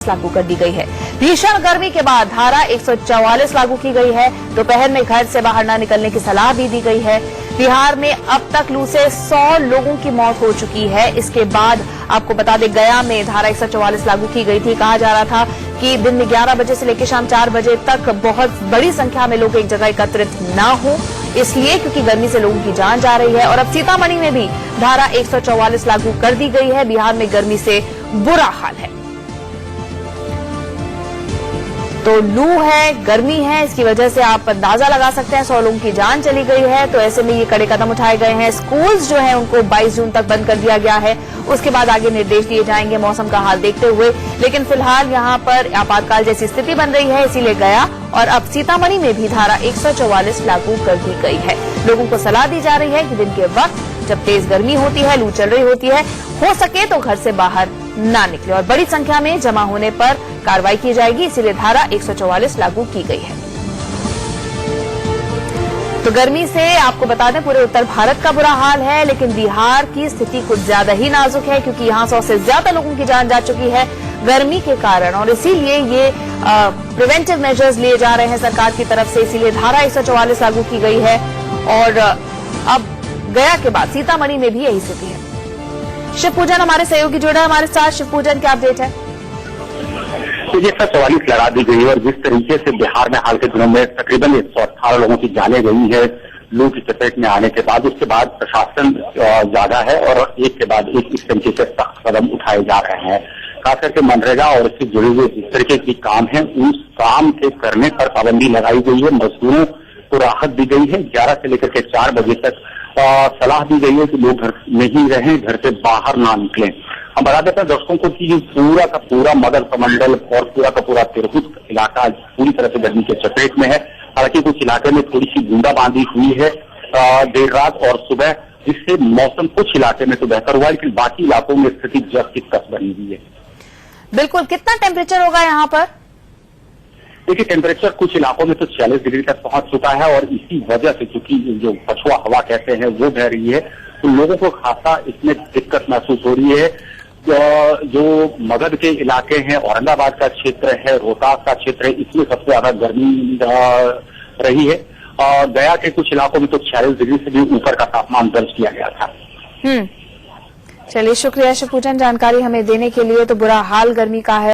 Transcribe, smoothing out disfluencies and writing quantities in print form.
लागू कर दी गई है। भीषण गर्मी के बाद धारा 144 लागू की गई है। दोपहर में घर से बाहर न निकलने की सलाह भी दी गई है। बिहार में अब तक लू से 100 लोगों की मौत हो चुकी है। इसके बाद आपको बता दें, गया में धारा 144 लागू की गई थी। कहा जा रहा था कि दिन में 11 बजे से लेकर शाम 4 बजे तक बहुत बड़ी संख्या में लोग एक जगह एकत्रित न हो, इसलिए क्योंकि गर्मी से लोगों की जान जा रही है। और अब सीतामढ़ी में भी धारा 144 लागू कर दी गई है। बिहार में गर्मी से बुरा हाल है। तो लू है, गर्मी है, इसकी वजह से आप अंदाजा लगा सकते हैं 100 लोगों की जान चली गई है। तो ऐसे में ये कड़े कदम उठाए गए हैं। स्कूल्स जो हैं उनको 22 जून तक बंद कर दिया गया है। उसके बाद आगे निर्देश दिए जाएंगे मौसम का हाल देखते हुए। लेकिन फिलहाल यहां पर आपातकाल जैसी स्थिति बन रही है, इसीलिए गया और अब सीतामढ़ी में भी धारा 144 लागू कर दी गई है। लोगों को सलाह दी जा रही है कि दिन के वक्त जब तेज गर्मी होती है, लू चल रही होती है, हो सके तो घर से बाहर ना निकले और बड़ी संख्या में जमा होने पर कार्रवाई की जाएगी। इसीलिए धारा 144 लागू की गई है। तो गर्मी से आपको बता दें पूरे उत्तर भारत का बुरा हाल है, लेकिन बिहार की स्थिति कुछ ज्यादा ही नाजुक है क्योंकि यहां 100 से ज्यादा लोगों की जान जा चुकी है गर्मी के कारण। और इसीलिए ये प्रिवेंटिव मेजर्स लिए जा रहे हैं सरकार की तरफ से। इसीलिए धारा 144 लागू की गई है और अब गया के बाद सीतामढ़ी में भी यही स्थिति है। शिव पूजन हमारे सहयोगी जुड़ा है हमारे साथ। शिव पूजन, क्या अपडेट है? तो ये 144 लगा दी गई है और जिस तरीके से बिहार में हाल के दिनों में तकरीबन 118 लोगों की जाने गई है लू की चपेट में आने के बाद, उसके बाद प्रशासन जागा है और एक के बाद एक इस तरीके से सख्त कदम उठाए जा रहे हैं। खास करके मनरेगा और इससे जुड़े हुए जिस तरीके की काम है उन काम के करने पर पाबंदी लगाई गई है। मजदूरों को राहत दी गई है। 11 से लेकर के 4 बजे तक सलाह दी गई है कि लोग घर में ही रहें, घर से बाहर ना निकलें। हम बता देते हैं दर्शकों को कि पूरा का पूरा मगध प्रमंडल और पूरा का पूरा तिरहुत इलाका पूरी तरह से गर्मी के चपेट में है। हालांकि कुछ इलाके में थोड़ी सी बूंदाबांदी हुई है देर रात और सुबह, जिससे मौसम कुछ इलाके में तो बेहतर हुआ, लेकिन बाकी इलाकों में स्थिति जस की तस बनी हुई है। बिल्कुल, कितना टेम्परेचर होगा यहाँ पर? देखिए, टेम्परेचर कुछ इलाकों में तो 40 डिग्री तक पहुंच चुका है और इसी वजह से चूंकि जो पछुआ हवा कहते हैं वो बह रही है, तो लोगों को खासा इसमें दिक्कत महसूस हो रही है। जो मगध के इलाके हैं, औरंगाबाद का क्षेत्र है, रोहतास का क्षेत्र है, इसमें सबसे ज्यादा गर्मी रही है। गया के कुछ इलाकों में तो 46 डिग्री से भी ऊपर का तापमान दर्ज किया गया था। चलिए, शुक्रिया शिव पूजन जानकारी हमें देने के लिए। तो बुरा हाल गर्मी का है।